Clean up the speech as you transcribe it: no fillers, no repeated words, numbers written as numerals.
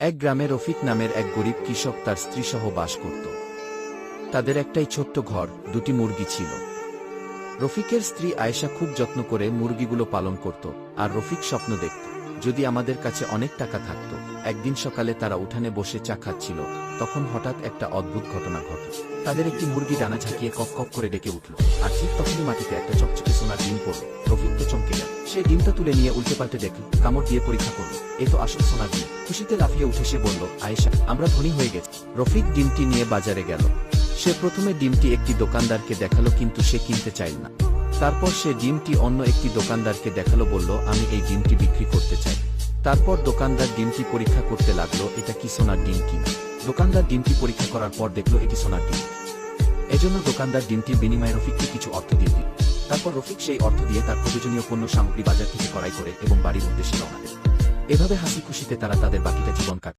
এক গ্রামে রফিক নামের এক গরিব কৃষক তার স্ত্রীসহ বাস করত। তাদের একটাই ছোট্ট ঘর, দুটি মুরগি ছিল। রফিকের স্ত্রী আয়েশা খুব যত্ন করে মুরগিগুলো পালন করত, আর রফিক স্বপ্ন দেখত, যদি আমাদের কাছে অনেক টাকা থাকত। একদিন সকালে তারা উঠানে বসে চা খাচ্ছিল, তখন হঠাৎ একটা অদ্ভুত ঘটনা ঘটল। তাদের একটি মুরগি ডানা ঝাঁকিয়ে কক কক করে ডেকে উঠল, আর ঠিক তখনই মাটিতে একটা চকচকে সোনার ডিম পড়ল। রফিক তো চমকে গেল। সে ডিমটা তুলে নিয়ে উল্টে পাল্টে দেখল, কামড় দিয়ে পরীক্ষা করল, এ তো আসল সোনার ডিম। খুশিতে লাফিয়ে উঠে সে বলল, আয়েশা, আমরা ধনী হয়ে গেছি। রফিক ডিমটি নিয়ে বাজারে গেল। সে প্রথমে ডিমটি একটি দোকানদারকে দেখালো, কিন্তু সে কিনতে চাইল না। তারপর সে ডিমটি অন্য একটি দোকানদারকে দেখালো, বলল, আমি এই ডিমটি বিক্রি করতে চাই। তারপর দোকানদার ডিমটি পরীক্ষা করতে লাগলো, এটা কি সোনার ডিম কিনা। দোকানদার ডিমটি পরীক্ষা করার পর দেখলো এটি সোনার ডিম। এজন্য দোকানদার ডিমটির বিনিময়ে রফিককে কিছু অর্থ দিয়ে দিল। তারপর রফিক সেই অর্থ দিয়ে তার প্রয়োজনীয় পণ্য সামগ্রী বাজার থেকে ক্রয় করে এবং বাড়ির উদ্দেশ্যে রওনা দেয়। এভাবে হাসি খুশিতে তারা তাদের বাকিটা জীবন কাটে।